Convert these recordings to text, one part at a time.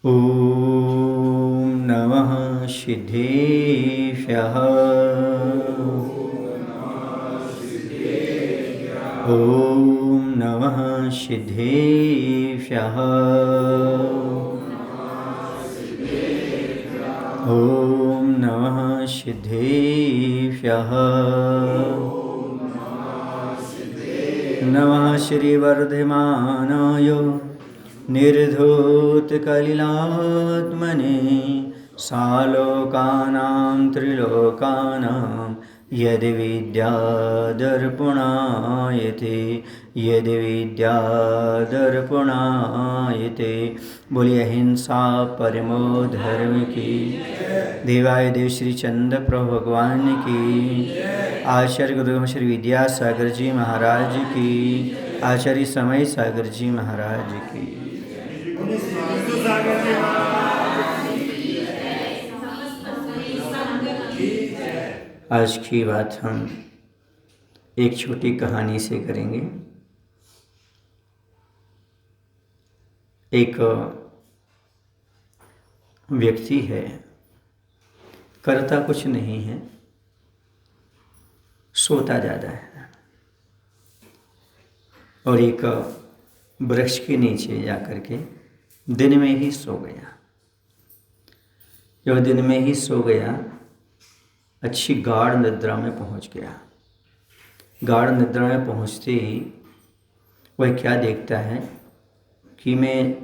ॐ नमः सिद्धेभ्यः। ॐ नमः सिद्धेभ्यः। ॐ नमः सिद्धेभ्यः। नमः श्रीवर्धमानाय निर्धूतकलिलात्मने सालोकानां त्रिलोकानां यद्विद्यादर्पणायते यद्विद्यादर्पणायते। बोलिए अहिंसा परमो धर्म की। देवाय देव श्री चंद्र प्रभु भगवान की। आचार्य गुरु श्री विद्यासागर जी महाराज की। आचार्य समय सागर जी महाराज की। आज की बात हम एक छोटी कहानी से करेंगे। एक व्यक्ति है, करता कुछ नहीं है, सोता ज़्यादा है और एक वृक्ष के नीचे जाकर के दिन में ही सो गया। जब दिन में ही सो गया, अच्छी गाढ़ निद्रा में पहुंच गया। गाढ़ निद्रा में पहुंचते ही वह क्या देखता है कि मैं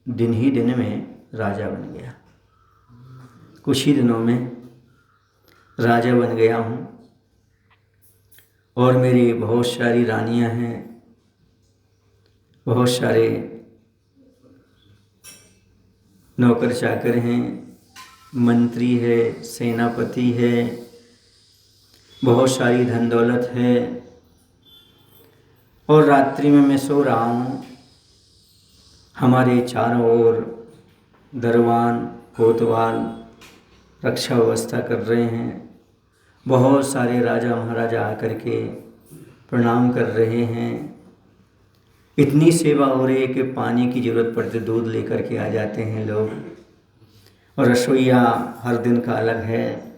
दिन ही दिन में राजा बन गया। कुछ ही दिनों में राजा बन गया हूँ और मेरी बहुत सारी रानियाँ हैं, बहुत सारे नौकर चाकर हैं, मंत्री है, सेनापति है, बहुत सारी धन दौलत है और रात्रि में मैं सो रहा हूँ। हमारे चारों ओर दरबान कोतवाल रक्षा व्यवस्था कर रहे हैं। बहुत सारे राजा महाराजा आकर के प्रणाम कर रहे हैं। इतनी सेवा हो रही है कि पानी की ज़रूरत पड़ती दूध लेकर के आ जाते हैं लोग, और रसोईया हर दिन का अलग है।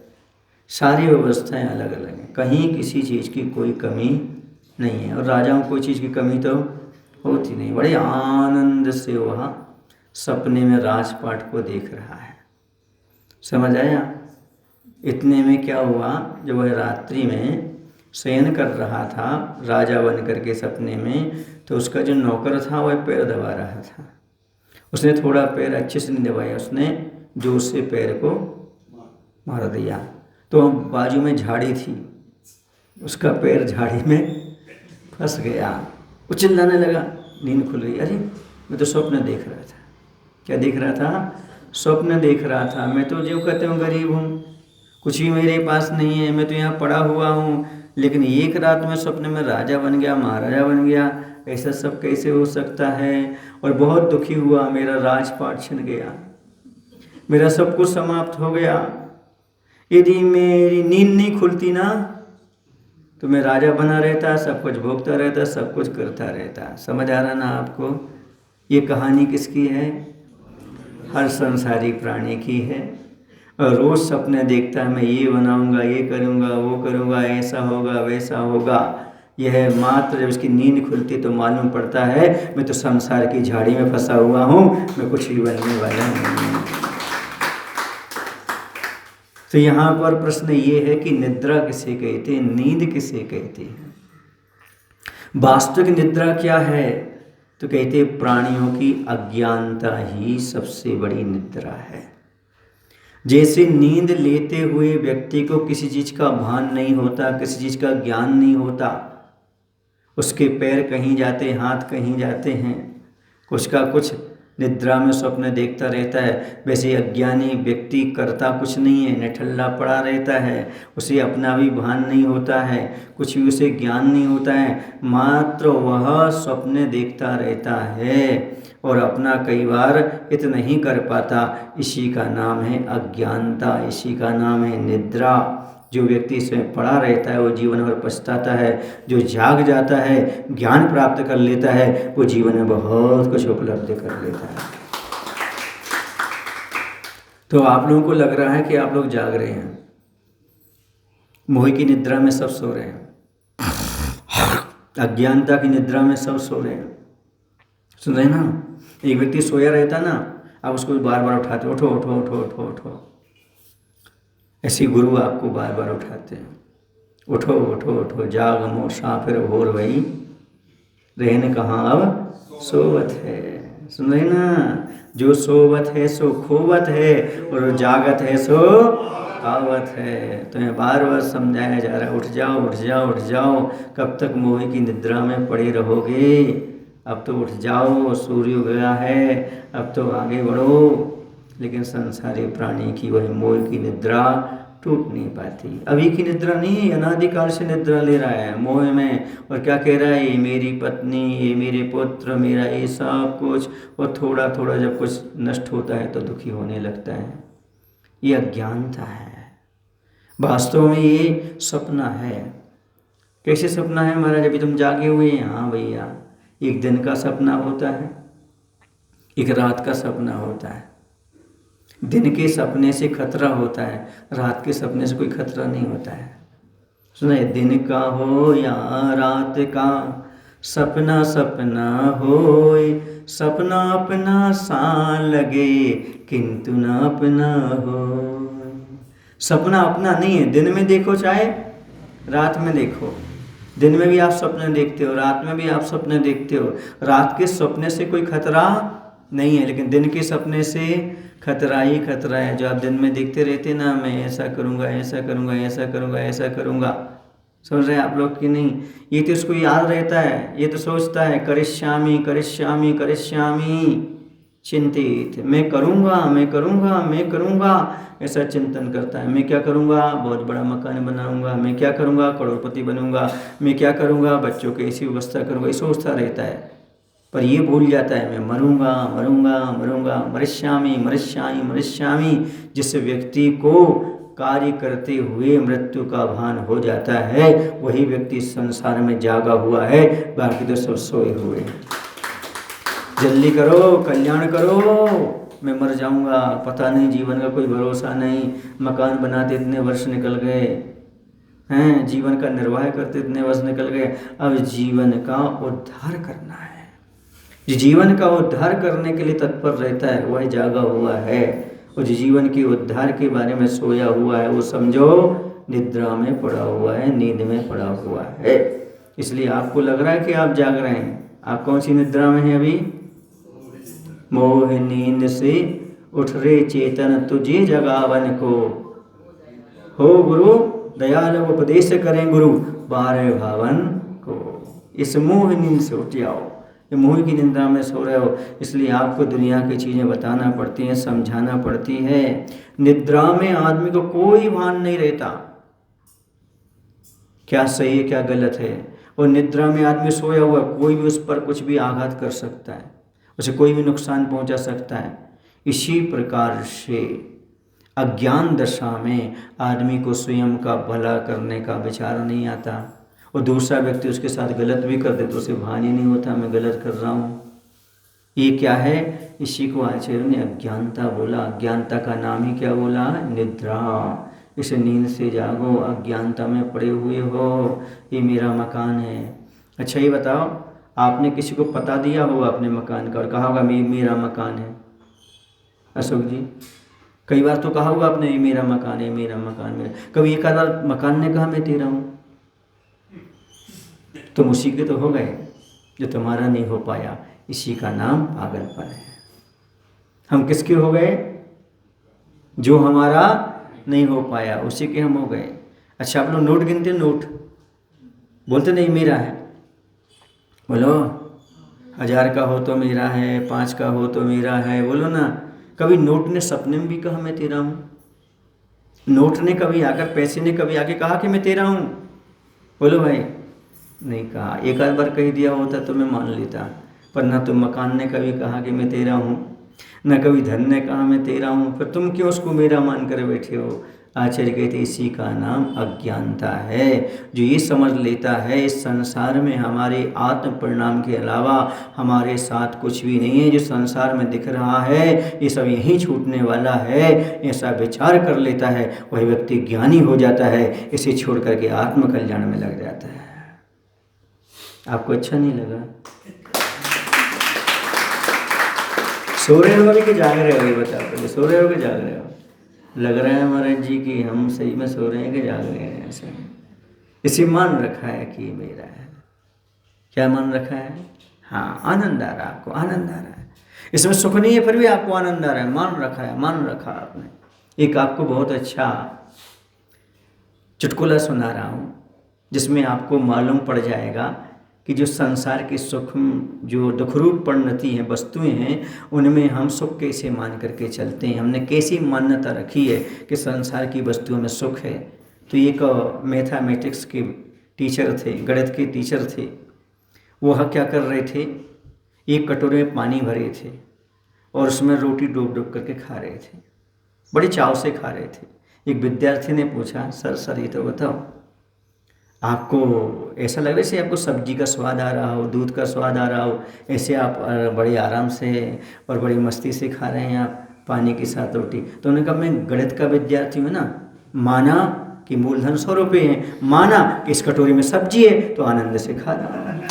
सारी व्यवस्थाएं अलग अलग हैं, कहीं किसी चीज़ की कोई कमी नहीं है। और राजाओं को कोई चीज़ की कमी तो होती नहीं। बड़े आनंद से वह सपने में राजपाट को देख रहा है। समझ आया? इतने में क्या हुआ, जब वह रात्रि में शयन कर रहा था राजा बन करके सपने में, तो उसका जो नौकर था वह पैर दबा रहा था। उसने थोड़ा पैर अच्छे से नहीं दबाया, उसने जोर से पैर को मार दिया। तो बाजू में झाड़ी थी, उसका पैर झाड़ी में फंस गया। वो चिल्लाने लगा, नींद खुल गई। अरे मैं तो स्वप्न देख रहा था। क्या देख रहा था? स्वप्न देख रहा था। मैं तो जो कहते हूँ गरीब हूँ, कुछ भी मेरे पास नहीं है, मैं तो यहाँ पड़ा हुआ हूँ, लेकिन एक रात में स्वप्न में राजा बन गया, महाराजा बन गया। ऐसा सब कैसे हो सकता है? और बहुत दुखी हुआ, मेरा राजपाट छिन गया, मेरा सब कुछ समाप्त हो गया। यदि मेरी नींद नहीं खुलती ना, तो मैं राजा बना रहता, सब कुछ भोगता रहता, सब कुछ करता रहता। समझ आ रहा ना आपको? ये कहानी किसकी है? हर संसारी प्राणी की है। और रोज़ सपने देखता है, मैं ये बनाऊंगा, ये करूंगा, वो करूंगा, ऐसा होगा, वैसा होगा। यह मात्र जब इसकी नींद खुलती तो मालूम पड़ता है मैं तो संसार की झाड़ी में फंसा हुआ हूँ, मैं कुछ भी बनने वाला नहीं हूँ। तो यहाँ पर प्रश्न ये है कि निद्रा किसे कहते हैं, नींद किसे कहते हैं? वास्तविक निद्रा क्या है? तो कहते हैं प्राणियों की अज्ञानता ही सबसे बड़ी निद्रा है। जैसे नींद लेते हुए व्यक्ति को किसी चीज़ का भान नहीं होता, किसी चीज़ का ज्ञान नहीं होता, उसके पैर कहीं जाते, हाथ कहीं जाते हैं, कुछ का कुछ निद्रा में स्वप्न देखता रहता है। वैसे अज्ञानी व्यक्ति करता कुछ नहीं है, निठल्ला पड़ा रहता है, उसे अपना भी भान नहीं होता है, कुछ भी उसे ज्ञान नहीं होता है, मात्र वह स्वप्न देखता रहता है और अपना कई बार हित नहीं कर पाता। इसी का नाम है अज्ञानता, इसी का नाम है निद्रा। जो व्यक्ति इसमें पड़ा रहता है वो जीवन भर पछताता है। जो जाग जाता है, ज्ञान प्राप्त कर लेता है, वो जीवन में बहुत कुछ उपलब्ध कर लेता है। तो आप लोगों को लग रहा है कि आप लोग जाग रहे हैं, मोह की निद्रा में सब सो रहे हैं, अज्ञानता की निद्रा में सब सो रहे हैं। सुन रहे ना, एक व्यक्ति सोया रहता ना, आप उसको बार बार उठाते, उठो उठो उठो उठो उठो। ऐसे गुरु आपको बार बार उठाते हैं, उठो उठो उठो, जाग मुसाफिर भोर भई, रहन कहाँ अब सोवत है। सुन रहे ना, जो सोवत है सो खोवत है, और जागत है सो आवत है। तुम्हें बार बार समझाया जा रहा है, उठ जाओ उठ जाओ उठ जाओ। कब तक मोह की निद्रा में पड़े रहोगे? अब तो उठ जाओ, सूर्य उग गया है, अब तो आगे बढ़ो। लेकिन संसारी प्राणी की वही मोह की निद्रा टूट नहीं पाती। अभी की निद्रा नहीं, अनादिकाल से निद्रा ले रहा है मोह में, और क्या कह रहा है, ये मेरी पत्नी, ये मेरे पुत्र, मेरा ये सब कुछ। और थोड़ा थोड़ा जब कुछ नष्ट होता है तो दुखी होने लगता है। ये अज्ञानता है। वास्तव में ये सपना है। कैसे सपना है महाराज? अभी तुम जागे हुए हैं, हाँ भैया, एक दिन का सपना होता है, एक रात का सपना होता है। दिन के सपने से खतरा होता है, रात के सपने से कोई खतरा नहीं होता है। सुनिए, दिन का हो या रात का, सपना सपना होए, सपना अपना सा लगे, किंतु न अपना हो। सपना अपना नहीं है। दिन में देखो चाहे रात में देखो, दिन में भी आप सपने देखते हो, रात में भी आप सपने देखते हो। रात के सपने से कोई खतरा नहीं है, लेकिन दिन के सपने से खतरा ही खतरा है। जो आप दिन में देखते रहते ना, मैं ऐसा करूँगा ऐसा करूँगा ऐसा करूँगा ऐसा करूँगा, समझ रहे हैं आप लोग कि नहीं? ये तो इसको याद रहता है, ये तो सोचता है करिष्यामि करिष्यामि करिष्यामि चिंतित, मैं करूँगा मैं करूँगा मैं करूँगा, ऐसा चिंतन करता है। मैं क्या करूँगा? बहुत बड़ा मकान बनाऊँगा। मैं क्या करूँगा? करोड़पति बनूँगा। मैं क्या करूँगा? बच्चों की ऐसी व्यवस्था करूँगा। ये सोचता रहता है, पर ये भूल जाता है मैं मरूँगा मरूँगा मरूँगा, मरिष्यामि मरिष्यामि मरिष्यामि। जिस व्यक्ति को कार्य करते हुए मृत्यु का भान हो जाता है, वही व्यक्ति संसार में जागा हुआ है, बाकी तो सब सोए हुए हैं। जल्दी करो, कल्याण करो, मैं मर जाऊंगा, पता नहीं, जीवन का कोई भरोसा नहीं। मकान बनाते इतने वर्ष निकल गए हैं, जीवन का निर्वाह करते इतने वर्ष निकल गए, अब जीवन का उद्धार करना है। जो जीवन का उद्धार करने के लिए तत्पर रहता है वह जागा हुआ है, और जो जीवन के उद्धार के बारे में सोया हुआ है वो समझो निद्रा में पड़ा हुआ है, नींद में पड़ा हुआ है। इसलिए आपको लग रहा है कि आप जाग रहे हैं। आप कौन सी निद्रा में हैं अभी? मोह नींद से उठ रे चेतन, तुझे जगावन को हो गुरु, दयाल उपदेश करें गुरु, बारे भावन को। इस मोह नींद से उठ जाओ। ये मोह की निंदा में सो रहे हो, इसलिए आपको दुनिया की चीज़ें बताना पड़ती हैं, समझाना पड़ती है। निद्रा में आदमी को कोई भान नहीं रहता, क्या सही है क्या गलत है। और निद्रा में आदमी सोया हुआ, कोई भी उस पर कुछ भी आघात कर सकता है, उसे कोई भी नुकसान पहुंचा सकता है। इसी प्रकार से अज्ञान दशा में आदमी को स्वयं का भला करने का विचार नहीं आता, और दूसरा व्यक्ति उसके साथ गलत भी कर दे तो उसे भान ही नहीं होता मैं गलत कर रहा हूँ। ये क्या है? इसी को आचार्य ने अज्ञानता बोला। अज्ञानता का नाम ही क्या बोला? निद्रा। इस नींद से जागो, अज्ञानता में पड़े हुए हो, ये मेरा मकान है। अच्छा ये बताओ, आपने किसी को पता दिया होगा अपने मकान का और कहा होगा मेरा मकान है? अशोक जी, कई बार तो कहा होगा आपने ये मेरा मकान है, मेरा मकान मेरा। कभी एक आधा मकान ने कहा मैं तेरा हूँ? तुम उसी के तो हो गए जो तुम्हारा नहीं हो पाया। इसी का नाम पागलपन है। हम किसके हो गए? जो हमारा नहीं हो पाया उसी के हम हो गए। अच्छा आप लोग नोट गिनते, नोट बोलते नहीं मेरा है, बोलो 1000 का हो तो मेरा है, 5 का हो तो मेरा है, बोलो ना। कभी नोट ने सपने में भी कहा मैं तेरा हूँ? नोट ने कभी आकर, पैसे ने कभी आके कहा कि मैं तेरा हूँ? बोलो भाई, नहीं कहा। एक आध बार कह दिया होता तो मैं मान लेता, पर ना तो मकान ने कभी कहा कि मैं तेरा हूँ, न कभी धन ने कहा मैं तेरा हूँ। फिर तुम क्यों उसको मेरा मान कर बैठे हो? आचार्य कहते इसी का नाम अज्ञानता है। जो ये समझ लेता है इस संसार में हमारे आत्म परिणाम के अलावा हमारे साथ कुछ भी नहीं है, जो संसार में दिख रहा है ये सब यहीं छूटने वाला है, ऐसा विचार कर लेता है, वही व्यक्ति ज्ञानी हो जाता है। इसे छोड़ करके आत्म कल्याण में लग जाता है। आपको अच्छा नहीं लगा? सो रहे हो कि जाग रहे हो? ये बताओ पहले, सो रहे हो कि जाग रहे हो? लग रहा है महाराज जी कि हम सही में सो रहे हैं कि जाग रहे हैं। ऐसे इसी मान रखा है कि मेरा है। क्या मान रखा है? हाँ, आनंद आ रहा है आपको, आनंद आ रहा है। इसमें सुख नहीं है फिर भी आपको आनंद आ रहा है, मान रखा है, मान रखा आपने। एक आपको बहुत अच्छा चुटकुला सुना रहा हूँ जिसमें आपको मालूम पड़ जाएगा कि जो संसार की सूक्ष्म जो दुखरूप परिणति हैं, वस्तुएं हैं, उनमें हम सुख कैसे मान करके चलते हैं, हमने कैसी मान्यता रखी है कि संसार की वस्तुओं में सुख है। तो एक मैथमेटिक्स के टीचर थे, गणित के टीचर थे। वह क्या कर रहे थे, एक कटोरे में पानी भरे थे और उसमें रोटी डूब डूब करके खा रहे थे, बड़े चाव से खा रहे थे। एक विद्यार्थी ने पूछा, सर ये तो बताओ, आपको ऐसा लग रहा है जैसे आपको सब्जी का स्वाद आ रहा हो, दूध का स्वाद आ रहा हो, ऐसे आप बड़े आराम से और बड़ी मस्ती से खा रहे हैं आप पानी के साथ रोटी। तो उन्होंने कहा मैं गणित का विद्यार्थी हूँ ना, माना कि मूलधन 100 रुपये है, माना कि इस कटोरी में सब्जी है तो आनंद से खा रहा हूँ।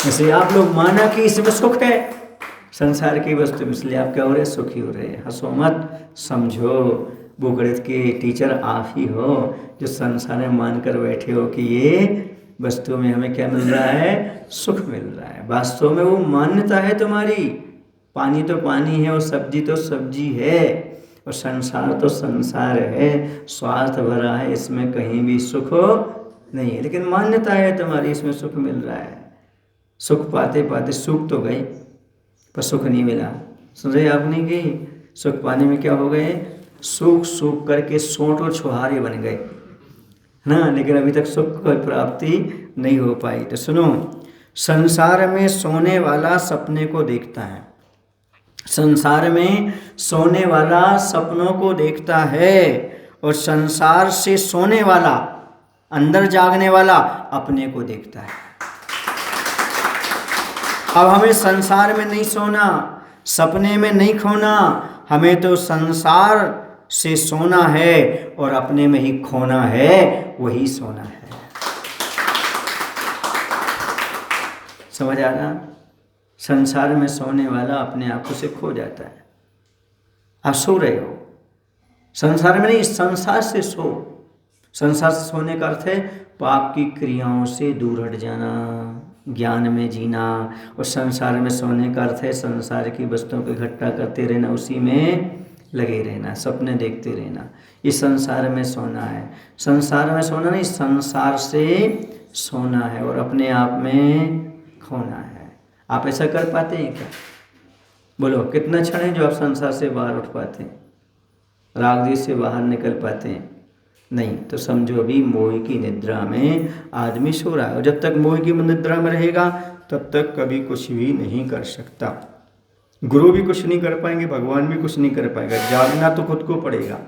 जैसे आप लोग माना कि इसमें सुख है संसार की वस्तु, इसलिए आप क्या हो रहे, सुखी हो रहे। हंसो मत, समझो वो गणित के टीचर आप ही हो जो संसार में मानकर बैठे हो कि ये वस्तु में हमें क्या मिल रहा है, सुख मिल रहा है। वास्तव में वो मान्यता है तुम्हारी। पानी तो पानी है और सब्जी तो सब्जी है और संसार तो संसार है, स्वार्थ भरा है, इसमें कहीं भी सुख नहीं है। लेकिन मान्यता है तुम्हारी, इसमें सुख मिल रहा है। सुख पाते पाते सूख तो गए पर सुख नहीं मिला। सुन रहे आपने कि सुख पाने में क्या हो गए, सूख सूख करके सोंठ और छुहारे बन गए ना, लेकिन अभी तक सुख की प्राप्ति नहीं हो पाई। तो सुनो, संसार में सोने वाला सपने को देखता है, संसार में सोने वाला सपनों को देखता है और संसार से सोने वाला, अंदर जागने वाला अपने को देखता है। अब हमें संसार में नहीं सोना, सपने में नहीं खोना, हमें तो संसार से सोना है और अपने में ही खोना है, वही सोना है। समझ आ रहा? संसार में सोने वाला अपने आप को से खो जाता है। आप सो रहे हो, संसार में नहीं, संसार से सो। संसार से सोने का अर्थ है पाप की क्रियाओं से दूर हट जाना, ज्ञान में जीना। और संसार में सोने का अर्थ है संसार की वस्तुओं को इकट्ठा करते रहना, उसी में लगे रहना, सपने देखते रहना। ये संसार में सोना है। संसार में सोना नहीं, संसार से सोना है और अपने आप में खोना है। आप ऐसा कर पाते हैं क्या? बोलो, कितना क्षण है जो आप संसार से बाहर उठ पाते हैं, राग द्वेष से बाहर निकल पाते हैं? नहीं। तो समझो अभी मोह की निद्रा में आदमी सो रहा है और जब तक मोह की निद्रा में रहेगा तब तक कभी कुछ भी नहीं कर सकता। गुरु भी कुछ नहीं कर पाएंगे, भगवान भी कुछ नहीं कर पाएगा। जागना तो खुद को पड़ेगा,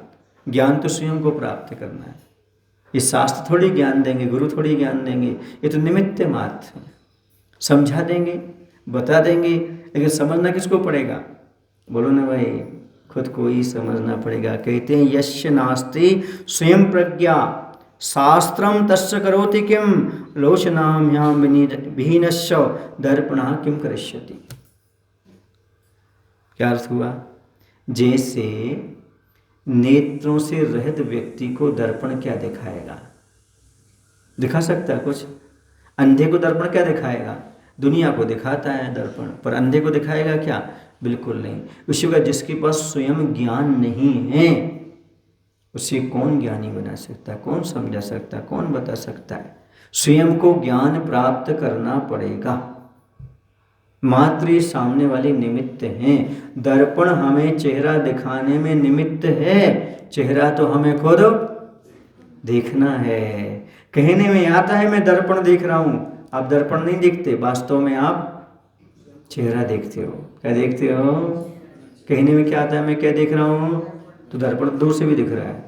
ज्ञान तो स्वयं को प्राप्त करना है। ये शास्त्र थोड़ी ज्ञान देंगे, गुरु थोड़ी ज्ञान देंगे, ये तो निमित्त मात्र है। समझा देंगे, बता देंगे, लेकिन समझना किसको पड़ेगा? बोलो ना भाई, खुद को ही समझना पड़ेगा। कहते हैं यस्य नास्ति स्वयं प्रज्ञा शास्त्रम तस्य करोति किम लोचनाम्याम विहीनस्य दर्पणः किम करिष्यति। क्या अर्थ हुआ? जैसे नेत्रों से रहित व्यक्ति को दर्पण क्या दिखाएगा? दिखा सकता है कुछ? अंधे को दर्पण क्या दिखाएगा? दुनिया को दिखाता है दर्पण, पर अंधे को दिखाएगा क्या? बिल्कुल नहीं। उसी का जिसके पास स्वयं ज्ञान नहीं है उसे कौन ज्ञानी बना सकता है, कौन समझा सकता है, कौन बता सकता है? स्वयं को ज्ञान प्राप्त करना पड़ेगा। मात्र सामने वाले निमित्त हैं। दर्पण हमें चेहरा दिखाने में निमित्त है, चेहरा तो हमें खुद देखना है। कहने में आता है मैं दर्पण देख रहा हूँ, आप दर्पण नहीं देखते, वास्तव में आप चेहरा देखते हो। क्या देखते हो? कहने में क्या आता है मैं क्या देख रहा हूँ? तो दर्पण दूर से भी दिख रहा है,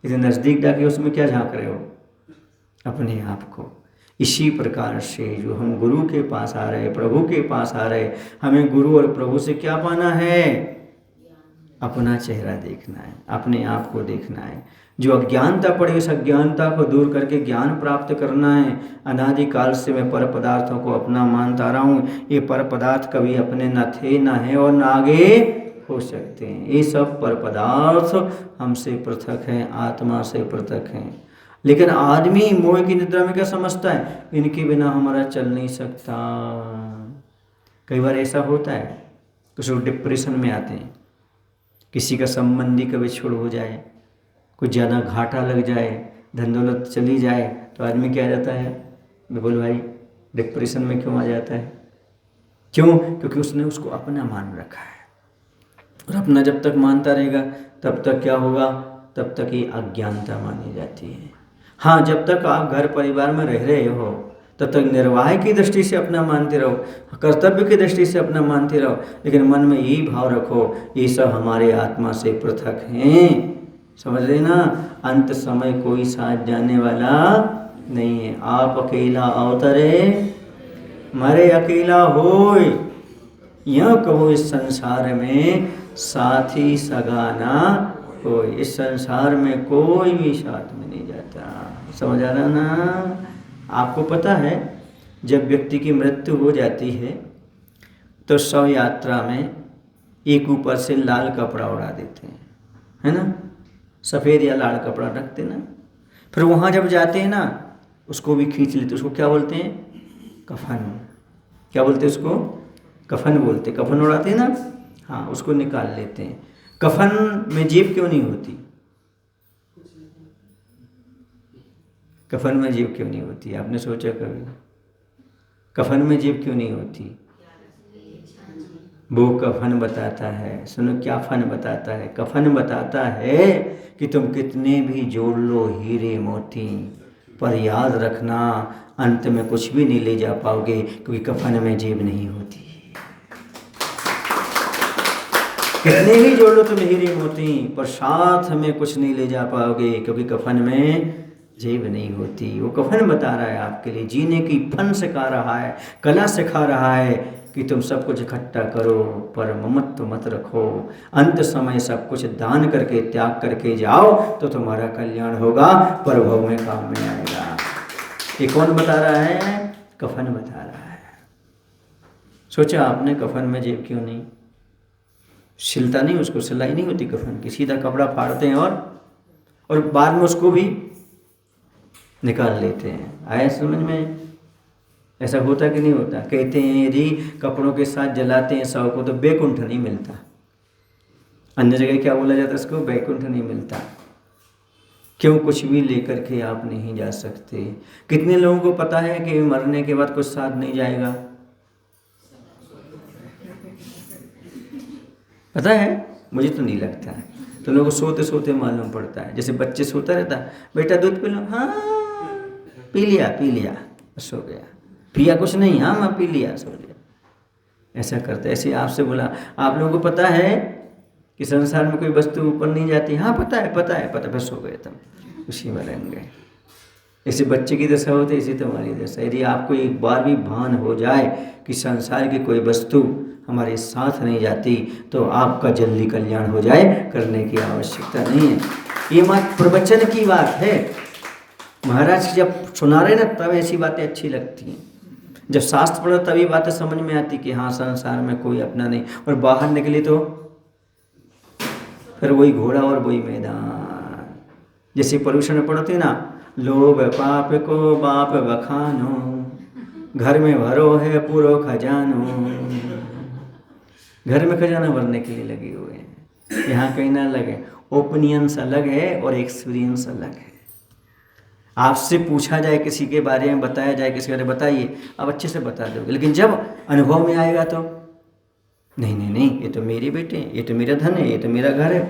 इसे नज़दीक जाके उसमें क्या झांक रहे हो? अपने आप को। इसी प्रकार से जो हम गुरु के पास आ रहे, प्रभु के पास आ रहे, हमें गुरु और प्रभु से क्या पाना है? अपना चेहरा देखना है, अपने आप को देखना है। जो अज्ञानता पड़ी उस अज्ञानता को दूर करके ज्ञान प्राप्त करना है। अनादिकाल से मैं पर पदार्थों को अपना मानता रहा हूँ। ये पर पदार्थ कभी अपने न थे, न है और न आगे हो सकते हैं। ये सब पर पदार्थ हमसे पृथक हैं, आत्मा से पृथक हैं। लेकिन आदमी मोह की निद्रा में क्या समझता है? इनके बिना हमारा चल नहीं सकता। कई बार ऐसा होता है, कुछ लोग डिप्रेशन में आते हैं, किसी का संबंधी कभी छोड़ हो जाए, कुछ ज़्यादा घाटा लग जाए, धन दौलत चली जाए, तो आदमी क्या आ जाता है? बोल भाई, डिप्रेशन में क्यों आ जाता है? क्यों? क्योंकि उसने उसको अपना मान रखा है। और अपना जब तक मानता रहेगा तब तक क्या होगा? तब तक ये अज्ञानता मानी जाती है। हाँ, जब तक आप घर परिवार में रह रहे हो तब तक निर्वाह की दृष्टि से अपना मानते रहो, कर्तव्य की दृष्टि से अपना मानते रहो, लेकिन मन में यही भाव रखो ये सब हमारे आत्मा से पृथक हैं। समझ रहे ना? अंत समय कोई साथ जाने वाला नहीं है। आप अकेला अवतरे मरे अकेला होय, यह कहो इस संसार में साथी सगाना कोई। इस संसार में कोई भी साथ में नहीं जाता। समझ आ रहा ना? आपको पता है जब व्यक्ति की मृत्यु हो जाती है तो शव यात्रा में एक ऊपर से लाल कपड़ा उड़ा देते हैं, है ना? सफ़ेद या लाल कपड़ा रखते ना, फिर वहाँ जब जाते हैं ना उसको भी खींच लेते। उसको क्या बोलते हैं? कफन। क्या बोलते हैं उसको? कफन बोलते। कफन उड़ाते हैं ना, हाँ, उसको निकाल लेते हैं। कफन में जेब क्यों नहीं होती? कफन में जेब क्यों नहीं होती? आपने सोचा कभी? कफन में जेब क्यों नहीं होती? वो कफन बताता है, सुनो क्या फन बताता है? कफन बताता है कि तुम कितने भी जोड़ लो हीरे मोती, पर याद रखना अंत में कुछ भी नहीं ले जा पाओगे, क्योंकि कफन में जेब नहीं होती। कितने भी जोड़ लो तुम हीरे मोती, पर साथ में कुछ नहीं ले जा पाओगे, क्योंकि कफन में जेब नहीं होती। वो कफन बता रहा है आपके लिए, जीने की फन सिखा रहा है, कला सिखा रहा है कि तुम सब कुछ इकट्ठा करो पर ममत्व मत रखो। अंत समय सब कुछ दान करके त्याग करके जाओ तो तुम्हारा कल्याण होगा, पर भव में काम में आएगा। ये कौन बता रहा है? कफन बता रहा है। सोचा आपने कफन में जेब क्यों नहीं? सिलता नहीं, उसको सिलाई नहीं होती कफन की, सीधा कपड़ा फाड़ते हैं और बाद में उसको भी निकाल लेते हैं। आया समझ में? ऐसा होता कि नहीं होता? कहते हैं यदि कपड़ों के साथ जलाते हैं शव को तो बैकुंठ नहीं मिलता। अन्य जगह क्या बोला जाता है इसको? बैकुंठ नहीं मिलता। क्यों? कुछ भी लेकर के आप नहीं जा सकते। कितने लोगों को पता है कि मरने के बाद कुछ साथ नहीं जाएगा? पता है? मुझे तो नहीं लगता है। तो लोगों को सोते सोते मालूम पड़ता है। जैसे बच्चे सोता रहता है, बेटा दूध पी लो, हाँ पी लिया, सो गया। पिया कुछ नहीं, हाँ मैं पी लिया, सो लिया। ऐसा करते। ऐसे आपसे बोला, आप लोगों को पता है कि संसार में कोई वस्तु ऊपर नहीं जाती? हाँ पता है, फिर सो गए तुम, उसी में रंग गए। ऐसे बच्चे की दशा होती है, इसी तुम्हारी दशा। यदि आपको एक बार भी भान हो जाए कि संसार की कोई वस्तु हमारे साथ नहीं जाती तो आपका जल्दी कल्याण हो जाए, करने की आवश्यकता नहीं है। ये मत प्रवचन की बात है। महाराज जब सुना रहे ना तब ऐसी बातें अच्छी लगती हैं। जब शास्त्र पढ़ो तभी बातें समझ में आती कि हाँ संसार में कोई अपना नहीं, और बाहर निकले तो फिर वही घोड़ा और वही मैदान। जैसे पॉल्यूशन में पढ़ते ना, लोभ पाप को बाप बखानो, घर में भरो है पूरो खजानो। घर में खजाना भरने के लिए लगे हुए हैं, यहाँ कहीं ना लगे। ओपिनियंस अलग है और एक्सपीरियंस अलग है। आपसे पूछा जाए किसी के बारे में, बताया जाए किसी के बारे में, बताइए, आप अच्छे से बता दोगे, लेकिन जब अनुभव में आएगा तो नहीं, ये तो मेरे बेटे हैं, ये तो मेरा धन है, ये तो मेरा घर है।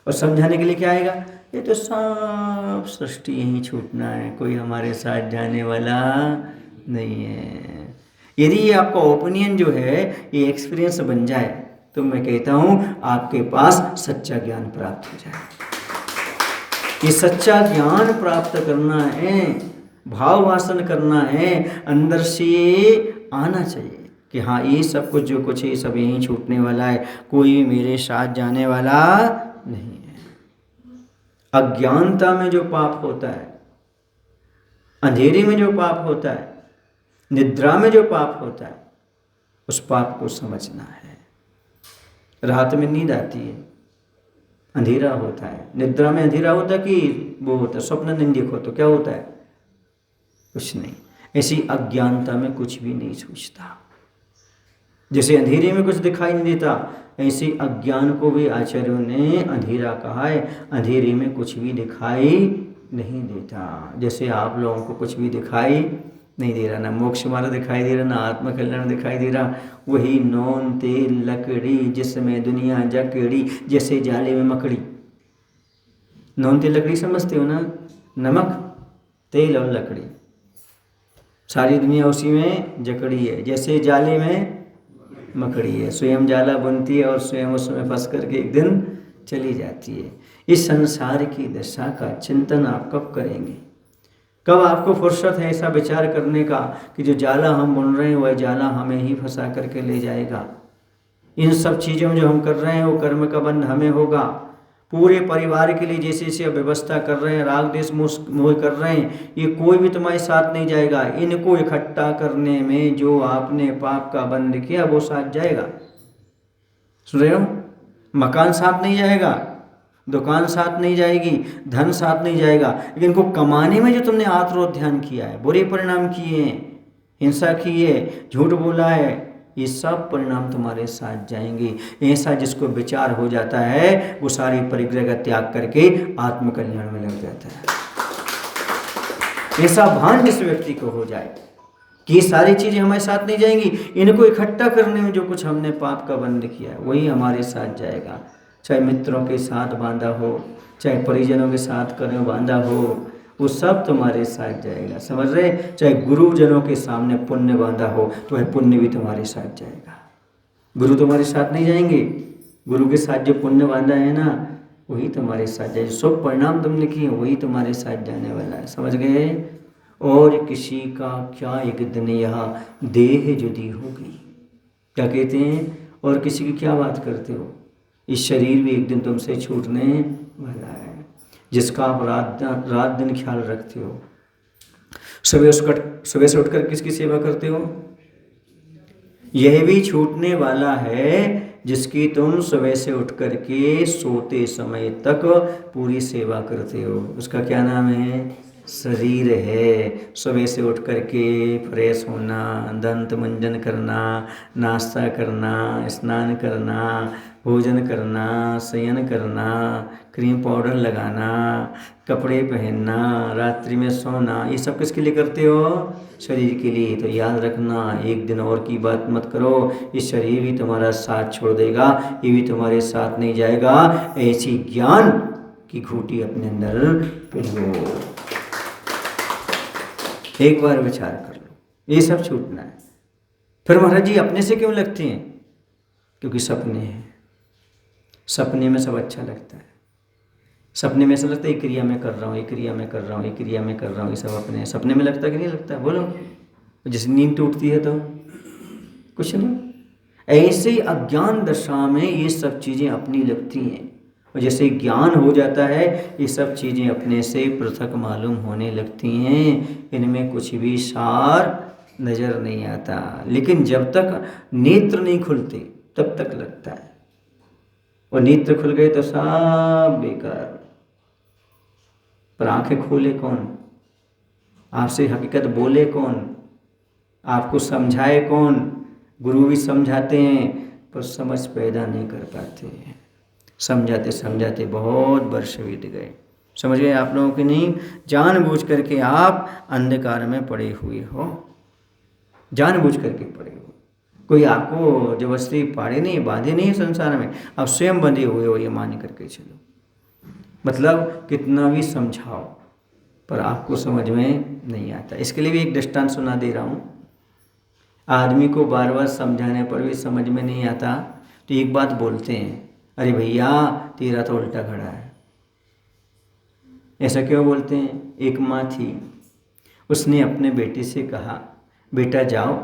और समझाने के लिए क्या आएगा? ये तो सब सृष्टि यहीं छूटना है, कोई हमारे साथ जाने वाला नहीं है। यदि ये आपका ओपिनियन जो है ये एक्सपीरियंस बन जाए तो मैं कहता हूँ आपके पास सच्चा ज्ञान प्राप्त हो जाए। ये सच्चा ज्ञान प्राप्त करना है, भाव वासन करना है, अंदर से आना चाहिए कि हाँ ये सब कुछ जो कुछ है सब यहीं छूटने वाला है, कोई मेरे साथ जाने वाला नहीं है। अज्ञानता में जो पाप होता है, अंधेरे में जो पाप होता है, निद्रा में जो पाप होता है, उस पाप को समझना है। रात में नींद आती है, अंधेरा होता है, निद्रा में अंधेरा होता है कि वो होता है स्वप्न नहीं देखो तो क्या होता है, कुछ नहीं। ऐसी अज्ञानता में कुछ भी नहीं सूझता। जैसे अंधेरे में कुछ दिखाई नहीं देता, ऐसे अज्ञान को भी आचार्यों ने अंधेरा कहा है। अंधेरे में कुछ भी दिखाई नहीं देता। जैसे आप लोगों को कुछ भी दिखाई नहीं दे रहा, ना मोक्ष मार्ग दिखाई दे रहा, ना आत्मकल्याण दिखाई दे रहा, वही नौन तेल लकड़ी जिसमें दुनिया जकड़ी, जैसे जाले में मकड़ी। नौन तेल लकड़ी समझते हो ना, नमक तेल और लकड़ी, सारी दुनिया उसी में जकड़ी है। जैसे जाले में मकड़ी है, स्वयं जाला बुनती है और स्वयं उसमें फंस करके एक दिन चली जाती है। इस संसार की दशा का चिंतन आप कब करेंगे? कब आपको फुर्सत है ऐसा विचार करने का कि जो जाला हम बुन रहे हैं वह जाला हमें ही फंसा करके ले जाएगा। इन सब चीज़ों में जो हम कर रहे हैं वो कर्म का बंध हमें होगा। पूरे परिवार के लिए जैसे जैसे व्यवस्था कर रहे हैं, राग देश मोह कर रहे हैं, ये कोई भी तुम्हारे साथ नहीं जाएगा। इनको इकट्ठा करने में जो आपने पाप का बंध किया वो साथ जाएगा। सुन रहे हो? मकान साथ नहीं जाएगा, दुकान साथ नहीं जाएगी, धन साथ नहीं जाएगा, लेकिन इनको कमाने में जो तुमने आत्रोध ध्यान किया है, बुरे परिणाम किए हैं, हिंसा की है, झूठ बोला है, ये सब परिणाम तुम्हारे साथ जाएंगे। ऐसा जिसको विचार हो जाता है वो सारी परिग्रह का त्याग करके आत्मकल्याण में लग जाता है। ऐसा भान जिस व्यक्ति को हो जाए कि ये सारी चीजें हमारे साथ नहीं जाएंगी, इनको इकट्ठा करने में जो कुछ हमने पाप का बंध किया है वही हमारे साथ जाएगा। चाहे मित्रों के साथ बांधा हो, चाहे परिजनों के साथ करें बांधा हो, वो सब तुम्हारे साथ जाएगा। समझ रहे? चाहे गुरुजनों के सामने पुण्य बांधा हो तो वह पुण्य भी तुम्हारे साथ जाएगा। गुरु तुम्हारे साथ नहीं जाएंगे, गुरु के साथ जो पुण्य बांधा है ना वही तुम्हारे साथ जाएगा। सब परिणाम तुमने किए वही तुम्हारे साथ जाने वाला है। समझ गए? और किसी का क्या एक दिन यह देह जुदी होगी। क्या कहते हैं? और किसी की क्या बात करते हो? इस शरीर भी एक दिन तुमसे छूटने वाला है, जिसका आप रात दिन ख्याल रखते हो। सुबह से उठकर किसकी सेवा करते हो? यह भी छूटने वाला है जिसकी तुम सुबह से उठ करके सोते समय तक पूरी सेवा करते हो। उसका क्या नाम है? शरीर है। सुबह से उठ करके फ्रेश होना, दंत मंजन करना, नाश्ता करना, स्नान करना, भोजन करना, शयन करना, क्रीम पाउडर लगाना, कपड़े पहनना, रात्रि में सोना, ये सब किसके लिए करते हो? शरीर के लिए। तो याद रखना, एक दिन और की बात मत करो, ये शरीर भी तुम्हारा साथ छोड़ देगा, ये भी तुम्हारे साथ नहीं जाएगा। ऐसी ज्ञान की घूंटी अपने अंदर पिलो। एक बार विचार कर लो, ये सब छूटना है। फिर महाराज जी अपने से क्यों लगते हैं? क्योंकि सपने हैं। सपने में सब अच्छा लगता है। सपने में ऐसा लगता है ये क्रिया में कर रहा हूँ, ये क्रिया में कर रहा हूँ, ये क्रिया में कर रहा हूँ, ये सब अपने सपने में लगता है कि नहीं लगता है? बोलो। जैसे नींद टूटती है तो कुछ नहीं। ऐसे अज्ञान दशा में ये सब चीज़ें अपनी लगती हैं, और जैसे ज्ञान हो जाता है ये सब चीज़ें अपने से पृथक मालूम होने लगती हैं। इनमें कुछ भी सार नज़र नहीं आता। लेकिन जब तक नेत्र नहीं खुलते तब तक लगता है, और नेत्र खुल गए तो सब बेकार। पर आंखें खोले कौन? आपसे हकीकत बोले कौन? आपको समझाए कौन? गुरु भी समझाते हैं पर समझ पैदा नहीं कर पाते हैं। समझाते समझाते बहुत वर्ष बीत गए। समझ गए आप लोगों की? नहीं, जानबूझ करके आप अंधकार में पड़े हुए हो, जानबूझ करके पड़े हो। कोई आपको जबरदस्ती पाड़े नहीं, बांधे नहीं संसार में, आप स्वयं बंधे हुए हो, ये मान करके चलो। मतलब कितना भी समझाओ पर आपको समझ में नहीं आता। इसके लिए भी एक दृष्टांत सुना दे रहा हूँ। आदमी को बार बार समझाने पर भी समझ में नहीं आता तो एक बात बोलते हैं, अरे भैया तेरा तो उल्टा खड़ा है। ऐसा क्यों बोलते हैं? एक माँ थी, उसने अपने बेटे से कहा, बेटा जाओ,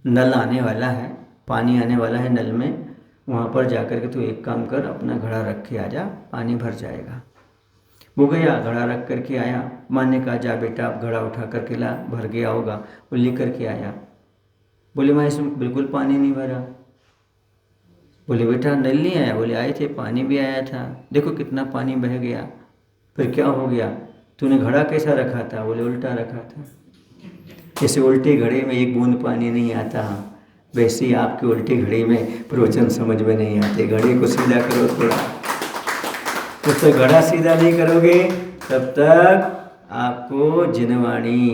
नल आने वाला है, पानी आने वाला है नल में, वहाँ पर जाकर के तू एक काम कर, अपना घड़ा रख के आ जा, पानी भर जाएगा। वो गया, घड़ा रख करके आया। माँ ने कहा, जा बेटा आप घड़ा उठा करके ला, भर गया होगा। वो ले करके आया। बोले माँ इसमें बिल्कुल पानी नहीं भरा। बोले बेटा नल नहीं आया? बोले आए थे, पानी भी आया था, देखो कितना पानी बह गया। फिर क्या हो गया? तूने घड़ा कैसा रखा था? बोले उल्टा रखा था। जैसे उल्टे घड़े में एक बूंद पानी नहीं आता, वैसे ही आपके उल्टे घड़े में प्रवचन समझ में नहीं आते। घड़े को सीधा करो थोड़ा। जब तक घड़ा सीधा नहीं करोगे तब तक आपको जिनवाणी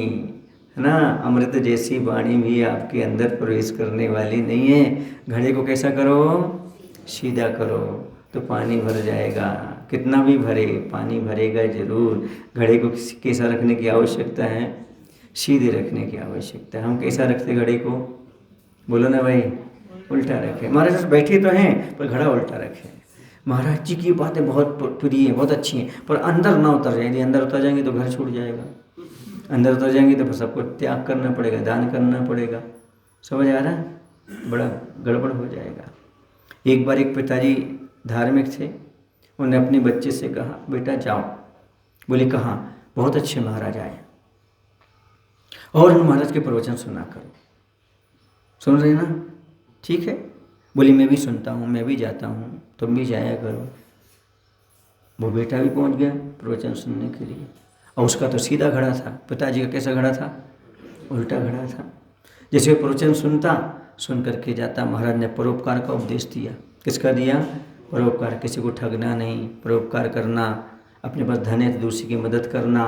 है ना, अमृत जैसी वाणी भी आपके अंदर प्रवेश करने वाली नहीं है। घड़े को कैसा करो? सीधा करो तो पानी भर जाएगा। कितना भी भरे, पानी भरेगा जरूर। घड़े को कैसा रखने की आवश्यकता है? सीधे रखने की आवश्यकता है। हम कैसा रखते घड़े को? बोलो ना भाई, उल्टा रखे। महाराज बैठे तो हैं पर घड़ा उल्टा रखे। महाराज जी की बातें बहुत प्रिय हैं, बहुत अच्छी हैं, पर अंदर ना उतर जाए। यदि अंदर उतर जाएंगे तो घर छूट जाएगा। अंदर उतर जाएंगे तो फिर सबको त्याग करना पड़ेगा, दान करना पड़ेगा। समझ आ रहा है? बड़ा गड़बड़ हो जाएगा। एक बार एक पिताजी धार्मिक थे, उन्होंने अपने बच्चे से कहा, बेटा जाओ। बोले कहाँ? बहुत अच्छे महाराज आए और उन महाराज के प्रवचन सुना करो। सुन रहे ना? ठीक है। बोली मैं भी सुनता हूँ, मैं भी जाता हूँ, तुम भी जाया करो। वो बेटा भी पहुँच गया प्रवचन सुनने के लिए, और उसका तो सीधा घड़ा था। पिताजी का कैसा घड़ा था? उल्टा घड़ा था। जैसे प्रवचन सुन करके जाता, महाराज ने परोपकार का उपदेश दिया। किसका दिया? परोपकार। किसी को ठगना नहीं, परोपकार करना, अपने पास धन है तो दूसरे की मदद करना।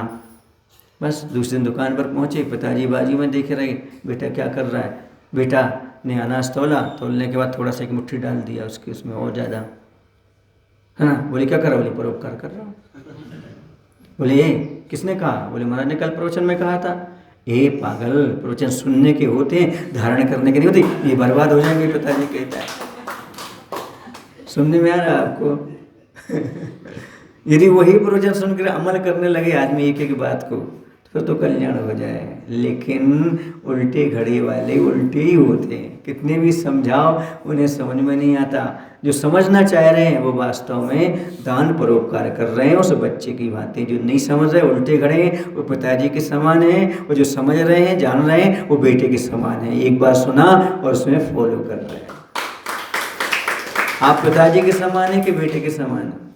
बस दूसरे दिन दुकान पर पहुँचे, पिताजी बाजू में देख रहे, बेटा क्या कर रहा है? बेटा ने अनाज तोलने के बाद थोड़ा सा एक मुट्ठी डाल दिया उसके, उसमें और ज़्यादा, है ना। बोले क्या कर रहा? बोले परोपकार कर रहा हूँ। बोले किसने कहा? बोले महाराज ने कल प्रवचन में कहा था। ए पागल, प्रवचन सुनने के होते हैं, धारण करने के नहीं होते। ये बर्बाद हो जाएंगे, पिताजी कहता है। सुनने में आ रहा है आपको? यदि वही प्रवचन सुनकर अमल करने लगे आदमी एक एक बात को, फिर तो कल्याण हो जाए। लेकिन उल्टे घड़े वाले उल्टे ही होते हैं। कितने भी समझाओ उन्हें समझ में नहीं आता। जो समझना चाह रहे हैं वो वास्तव में दान परोपकार कर रहे हैं। उस बच्चे की बातें जो नहीं समझ रहे, उल्टे घड़े हैं, वो पिताजी के समान हैं। और जो समझ रहे हैं, जान रहे हैं, वो बेटे के समान हैं। एक बार सुना और उसमें फॉलो कर रहे हैं। आप पिताजी के समान हैं कि बेटे के समान हैं?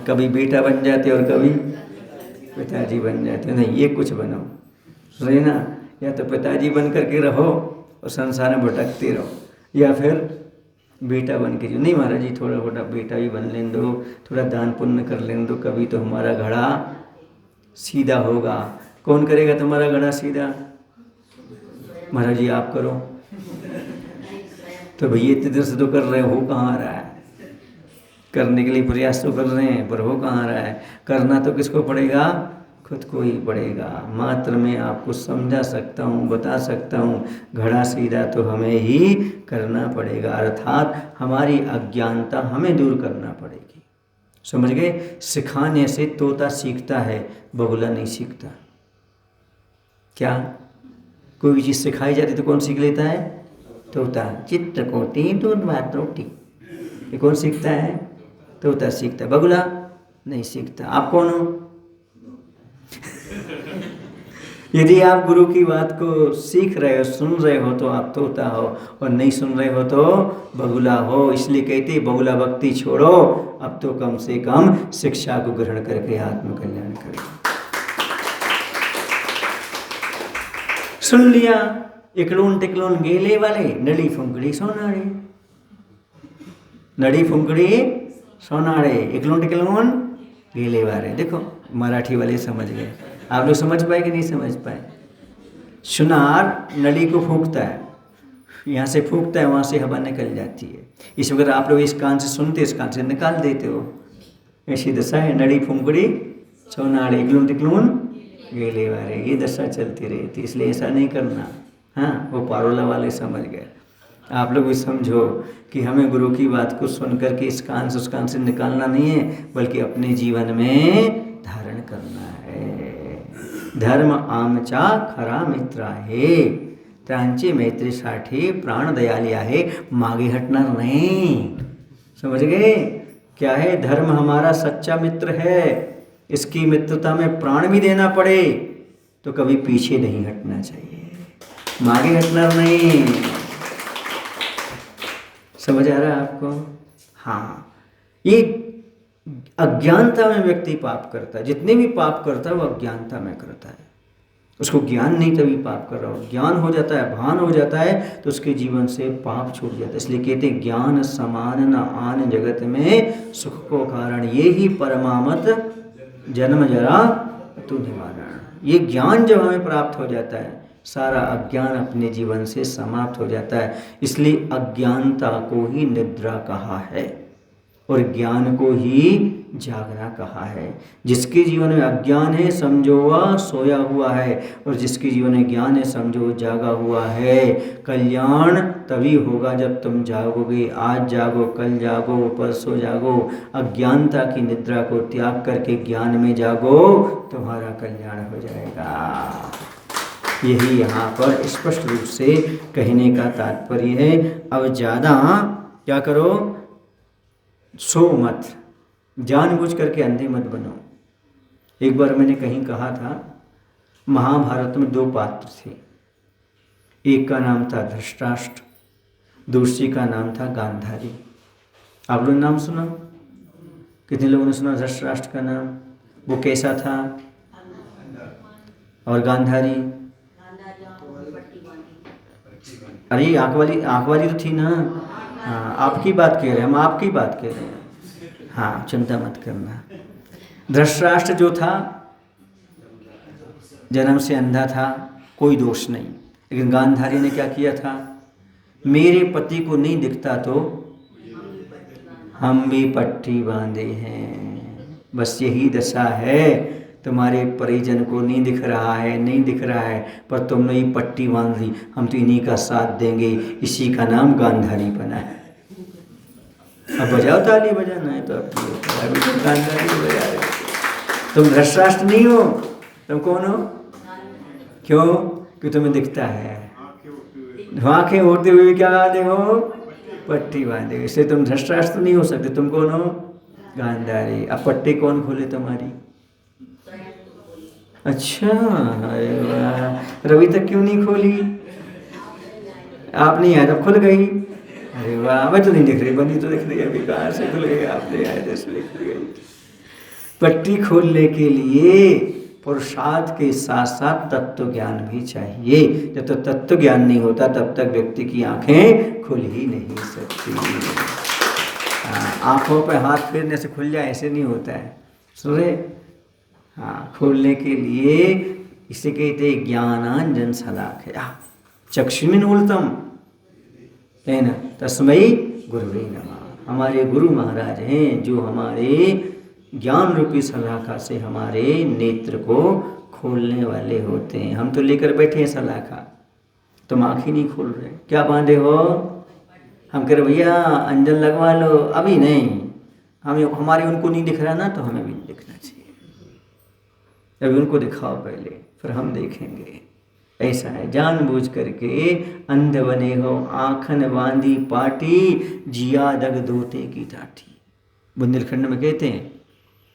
कभी बेटा बन जाते और कभी पिताजी बन जाते। नहीं, ये कुछ बनो, सही ना। या तो पिताजी बन करके रहो और संसार में भटकते रहो, या फिर बेटा बन के जो नहीं महाराज जी थोड़ा थोड़ा बेटा भी बन लेने दो, थोड़ा दान पुण्य कर लेने दो, कभी तो हमारा घड़ा सीधा होगा। कौन करेगा तुम्हारा घड़ा सीधा? महाराज जी आप करो। तो भैया इतने देर से तो कर रहे हो कहाँ आ रहा है? करने के लिए प्रयास तो कर रहे हैं, पर हो कहाँ रहा है? करना तो किसको पड़ेगा? खुद को ही पड़ेगा। मात्र मैं आपको समझा सकता हूँ, बता सकता हूँ, घड़ा सीधा तो हमें ही करना पड़ेगा। अर्थात हमारी अज्ञानता हमें दूर करना पड़ेगी। समझ गए? सिखाने से तोता सीखता है, बगुला नहीं सीखता। क्या? कोई भी चीज़ सिखाई जाती तो कौन सीख लेता है? तोता। चित्रकोटि दूध भात रोटी, ये कौन सीखता है? तोता सीखता है, बगुला नहीं सीखता। आप कौन हो? यदि आप गुरु की बात को सीख रहे हो, सुन रहे हो, तो आप तोता हो, और नहीं सुन रहे हो तो बगुला हो। इसलिए कहते बगुला भक्ति छोड़ो, अब तो कम से कम शिक्षा को ग्रहण करके आत्मकल्याण करो। सुन लिया, इकलून टिकलून गेले वाले, नड़ी फुंकड़ी सोनाड़े। नड़ी फुंकड़ी सोनाड़े, इकलून टिकलून गेले वाले। देखो मराठी वाले समझ गए। आप लोग समझ पाए कि नहीं समझ पाए? सुनार नली को फूंकता है, यहाँ से फूंकता है, वहाँ से हवा निकल जाती है। इस वक्त आप लोग इस कान से सुनते, इस कान से निकाल देते हो। ऐसी दशा है। नड़ी फुंकड़ी सोनाड़े, इकलून टिकलून गेले वाले, ये दशा चलती रहती। इसलिए ऐसा नहीं करना। हाँ, वो पारोला वाले समझ गए। आप लोग भी समझो कि हमें गुरु की बात को सुन करके इस कान से उस कान से निकालना नहीं है, बल्कि अपने जीवन में धारण करना है। धर्म आमचा खरा मित्र आहे, त्यांचे मैत्रीसाठी प्राण दयाली आहे, मागे हटणार नहीं। समझ गए? क्या है? धर्म हमारा सच्चा मित्र है, इसकी मित्रता में प्राण भी देना पड़े तो कभी पीछे नहीं हटना चाहिए, मागे हटना नहीं। समझ आ रहा है आपको? हाँ, ये अज्ञानता में व्यक्ति पाप करता है। जितने भी पाप करता है वो अज्ञानता में करता है, उसको ज्ञान नहीं तभी पाप कर रहा हो। ज्ञान हो जाता है, भान हो जाता है तो उसके जीवन से पाप छूट जाता है। इसलिए कहते हैं ज्ञान समान न आन जगत में सुख को कारण, ये ही परमामत जन्म जरा तू निवारण। ये ज्ञान जब हमें प्राप्त हो जाता है, सारा अज्ञान अपने जीवन से समाप्त हो जाता है। इसलिए अज्ञानता को ही निद्रा कहा है और ज्ञान को ही जागना कहा है। जिसके जीवन में अज्ञान है समझो वह सोया हुआ है, और जिसके जीवन में ज्ञान है समझो जागा हुआ है। कल्याण तभी होगा जब तुम जागोगे। आज जागो, कल जागो, परसों जागो। अज्ञानता की निद्रा को त्याग करके ज्ञान में जागो, तुम्हारा कल्याण हो जाएगा। यही यहाँ पर स्पष्ट रूप से कहने का तात्पर्य है। अब ज़्यादा क्या करो, सो मत, जानबूझ करके अंधे मत बनो। एक बार मैंने कहीं कहा था, महाभारत में 2 पात्र थे, एक का नाम था धृतराष्ट्र, दूसरी का नाम था गांधारी। आप लोगों ने नाम सुना? कितने लोगों ने सुना धृतराष्ट्र का नाम? वो कैसा था? और गांधारी? अरे आँख वाली तो थी ना। हाँ, आपकी बात कह रहे हैं, हम आपकी बात कह रहे हैं। हाँ, चिंता मत करना। धृतराष्ट्र जो था जन्म से अंधा था, कोई दोष नहीं। लेकिन गांधारी ने क्या किया था? मेरे पति को नहीं दिखता तो हम भी पट्टी बांधे हैं। बस यही दशा है, तुम्हारे परिजन को नहीं दिख रहा है, नहीं दिख रहा है, पर तुमने ये पट्टी बांध ली, हम तो इन्हीं का साथ देंगे। इसी का नाम गांधारी बना है। अब बजाओ ताली, बजाना है तो अभी तो गांधारी बजा रहे। तुम धृतराष्ट्र नहीं हो, तुम कौन हो? क्यों? कि तुम्हें दिखता है। आँखें उड़ते हुए क्या बांधे हो? पट्टी बांधे। इसलिए तुम धृतराष्ट्र नहीं हो सकते। तुम कौन हो? गांधारी। अब पट्टी कौन खोले तुम्हारी? अच्छा, अरे वाह, रवि तक क्यों नहीं खोली? आप नहीं आए तब खुल गई। अरे वाह, मैं तो नहीं दिख रही, बनी तो दिख रही है, अभी कहाँ से खुल गई? आप नहीं आए जैसे दिख गई। पट्टी खोलने के लिए पुरुषार्थ के साथ साथ तत्व ज्ञान भी चाहिए। जब तक तत्व ज्ञान नहीं होता तब तक व्यक्ति की आंखें खुल ही नहीं सकती। आंखों पर हाथ फेरने से खुल जाए ऐसे नहीं होता है, सुन रहे? हाँ, खोलने के लिए इसे कहते ज्ञानांजन शलाकया चक्षुषीन्मीलितम् तेन तस्मै गुरुवे नमः। हमारे गुरु महाराज हैं जो हमारे ज्ञान रूपी सलाखा से हमारे नेत्र को खोलने वाले होते हैं। हम तो लेकर बैठे हैं सलाखा, तुम आँख ही नहीं खोल रहे। क्या बांधे हो? हम कह रहे भैया अंजन लगवा लो। अभी नहीं, हमारे उनको नहीं दिख रहा ना, तो हमें भी नहीं दिखना चाहिए। अभी उनको दिखाओ पहले, फिर हम देखेंगे। ऐसा है, जानबूझ करके अंध बने हो। आँखन बांधी पाटी, जिया दग दोते की टाटी। बुंदेलखंड में कहते हैं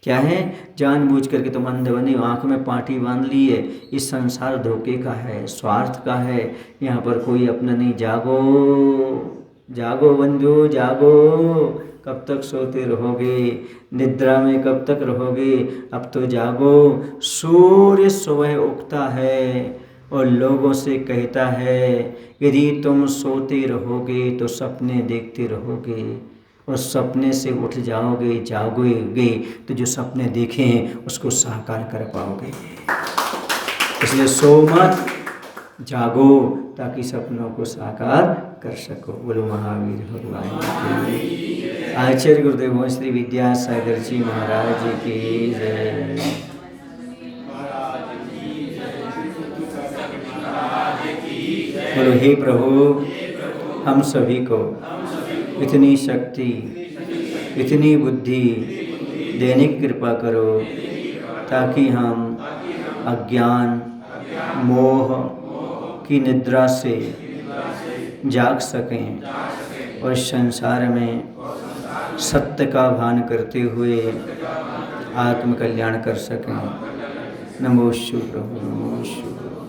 क्या है, जानबूझ करके तुम अंध बने हो, आँख में पाटी बांध ली है। इस संसार धोखे का है, स्वार्थ का है, यहाँ पर कोई अपना नहीं। जागो जागो बंधु जागो, कब तक सोते रहोगे? निद्रा में कब तक रहोगे? अब तो जागो। सूर्य सुबह उगता है और लोगों से कहता है यदि तुम सोते रहोगे तो सपने देखते रहोगे, और सपने से उठ जाओगे, जागोगे तो जो सपने देखे हैं उसको साकार कर पाओगे। इसलिए सो मत, जागो ताकि सपनों को साकार कर सको। बोलो महावीर भगवान की। आचार्य गुरुदेव श्री विद्यासागर जी महाराज की जय। तो हे प्रभु, हम सभी को इतनी शक्ति, इतनी बुद्धि देने की कृपा करो ताकि हम अज्ञान, मोह की निद्रा से जाग सकें और संसार में सत्य का भान करते हुए आत्म कल्याण कर सकें। नमो शिव प्रभु, नमो शिव।